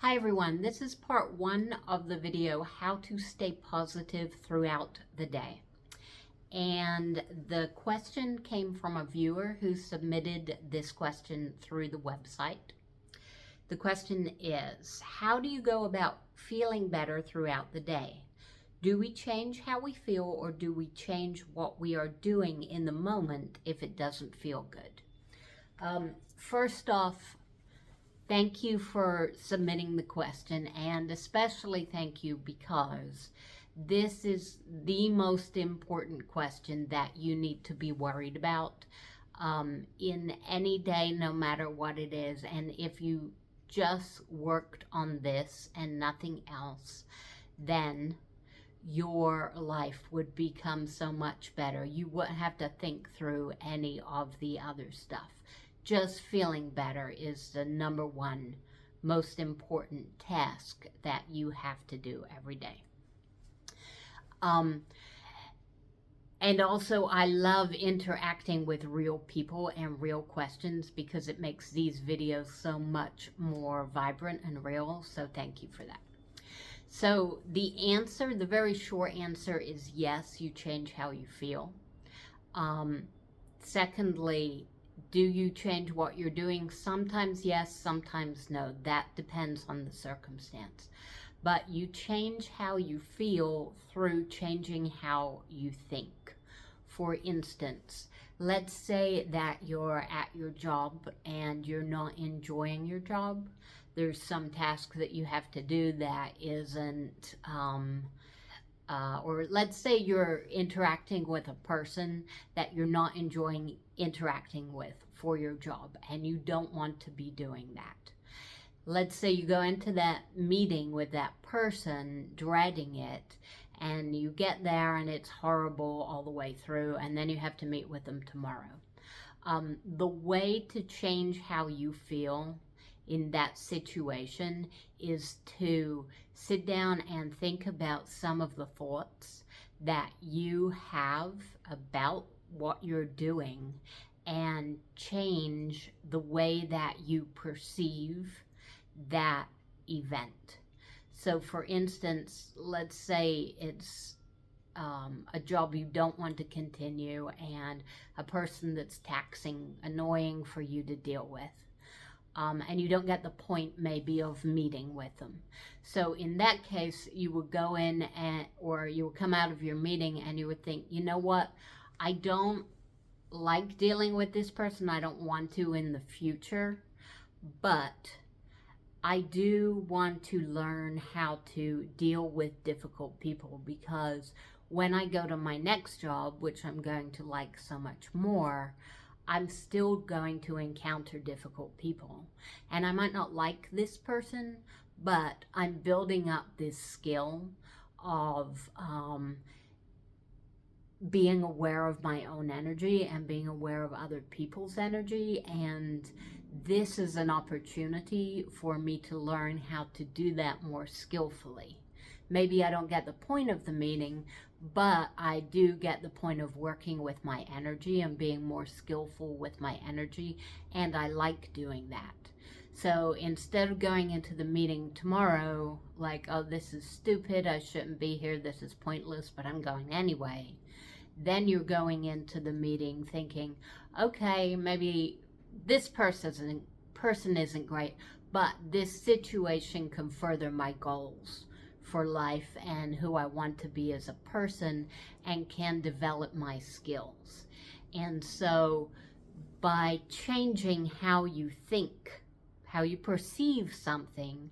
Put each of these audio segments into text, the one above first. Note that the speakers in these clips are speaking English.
Hi everyone, this is part one of the video, how to stay positive throughout the day. And the question came from a viewer who submitted this question through the website. The question is, how do you go about feeling better throughout the day? Do we change how we feel, or do we change what we are doing in the moment if it doesn't feel good? First off, thank you for submitting the question, and especially thank you because this is the most important question that you need to be worried about in any day, no matter what it is. And if you just worked on this and nothing else, then your life would become so much better. You wouldn't have to think through any of the other stuff. Just feeling better is the number one most important task that you have to do every day. And also, I love interacting with real people and real questions because it makes these videos so much more vibrant and real. So thank you for that. So the answer, the very short answer is yes, you change how you feel. Secondly, do you change what you're doing? Sometimes yes, sometimes no. That depends on the circumstance. But you change how you feel through changing how you think. For instance, let's say that you're at your job and you're not enjoying your job. There's some task that you have to do that isn't, or let's say you're interacting with a person that you're not enjoying interacting with for your job and you don't want to be doing that. Let's say you go into that meeting with that person dreading it, and you get there and it's horrible all the way through, and then you have to meet with them tomorrow. The way to change how you feel in that situation is to sit down and think about some of the thoughts that you have about what you're doing and change the way that you perceive that event. So for instance, let's say it's a job you don't want to continue and a person that's taxing, annoying for you to deal with. And you don't get the point maybe of meeting with them. So in that case, you would go in or you would come out of your meeting and you would think, you know what, I don't like dealing with this person. I don't want to in the future, but I do want to learn how to deal with difficult people, because when I go to my next job, which I'm going to like so much more, I'm still going to encounter difficult people. And I might not like this person, but I'm building up this skill of being aware of my own energy and being aware of other people's energy. And this is an opportunity for me to learn how to do that more skillfully. Maybe I don't get the point of the meeting, but I do get the point of working with my energy and being more skillful with my energy, and I like doing that. So instead of going into the meeting tomorrow like, oh, this is stupid, I shouldn't be here, this is pointless, but I'm going anyway, then you're going into the meeting thinking, okay, maybe this person isn't great, but this situation can further my goals for life and who I want to be as a person, and can develop my skills. And so by changing how you think, how you perceive something,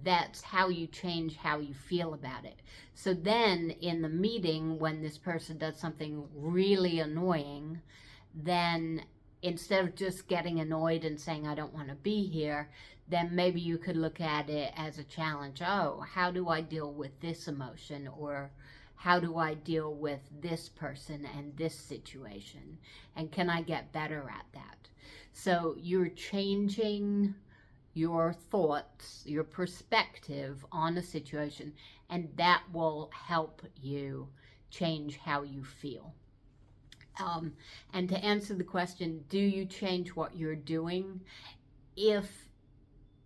that's how you change how you feel about it. So then in the meeting, when this person does something really annoying, then instead of just getting annoyed and saying, I don't want to be here, then maybe you could look at it as a challenge. Oh, how do I deal with this emotion? Or how do I deal with this person and this situation? And can I get better at that? So you're changing your thoughts, your perspective on a situation, and that will help you change how you feel. And to answer the question, do you change what you're doing? If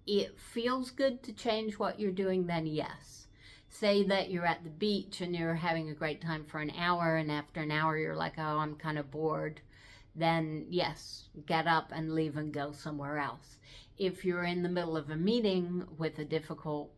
it feels good to change what you're doing, then yes. Say that you're at the beach and you're having a great time for an hour, and after an hour you're like, oh, I'm kind of bored. Then yes, get up and leave and go somewhere else. If you're in the middle of a meeting with a difficult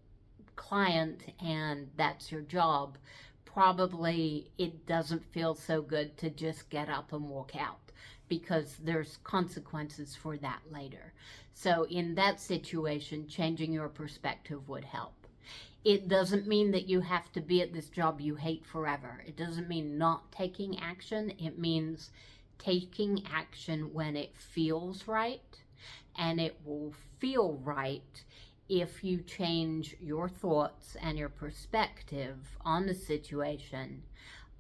client and that's your job, probably it doesn't feel so good to just get up and walk out, because there's consequences for that later. So in that situation, changing your perspective would help. It doesn't mean that you have to be at this job you hate forever. It doesn't mean not taking action. It means taking action when it feels right, and it will feel right if you change your thoughts and your perspective on the situation.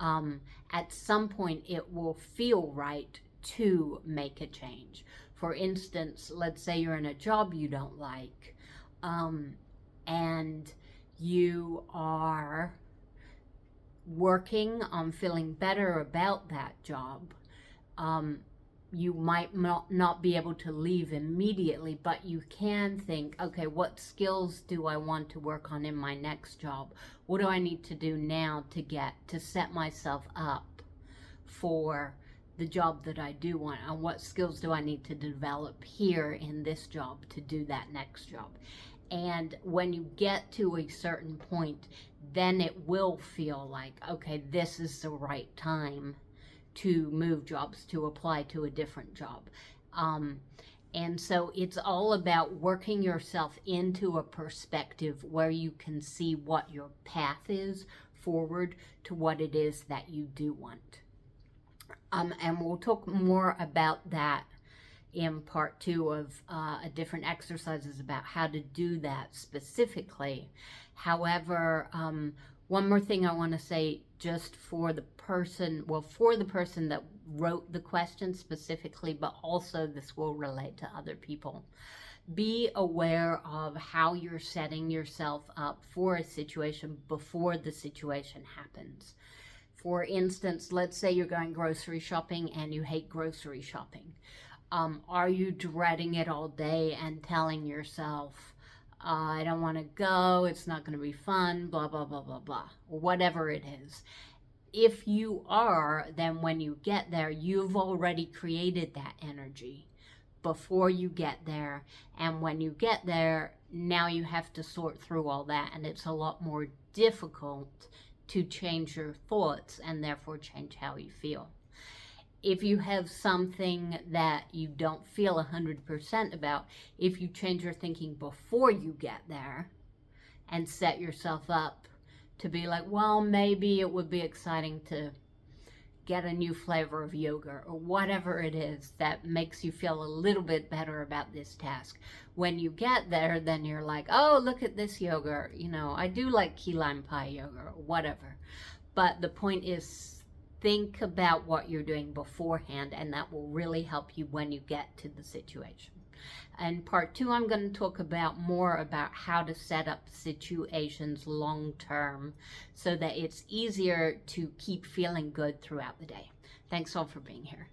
At some point it will feel right to make a change. For instance, let's say you're in a job you don't like, and you are working on feeling better about that job. You might not be able to leave immediately, but you can think, okay, what skills do I want to work on in my next job? What do I need to do now to set myself up for the job that I do want? And what skills do I need to develop here in this job to do that next job? And when you get to a certain point, then it will feel like, okay, this is the right time to move jobs, to apply to a different job. And so it's all about working yourself into a perspective where you can see what your path is forward to what it is that you do want. And we'll talk more about that in part 2 of different exercises about how to do that specifically. However, one more thing I want to say, just for the person that wrote the question specifically, but also this will relate to other people. Be aware of how you're setting yourself up for a situation before the situation happens. For instance, let's say you're going grocery shopping and you hate grocery shopping. Are you dreading it all day and telling yourself, I don't want to go, it's not going to be fun, blah, blah, blah, blah, blah, whatever it is? If you are, then when you get there, you've already created that energy before you get there. And when you get there, now you have to sort through all that, and it's a lot more difficult to change your thoughts and therefore change how you feel. If you have something that you don't feel 100% about, if you change your thinking before you get there and set yourself up to be like, well, maybe it would be exciting to get a new flavor of yogurt or whatever it is that makes you feel a little bit better about this task. When you get there, then you're like, oh, look at this yogurt. You know, I do like key lime pie yogurt or whatever. But the point is, think about what you're doing beforehand, and that will really help you when you get to the situation. In part 2, I'm going to talk more about how to set up situations long term so that it's easier to keep feeling good throughout the day. Thanks all for being here.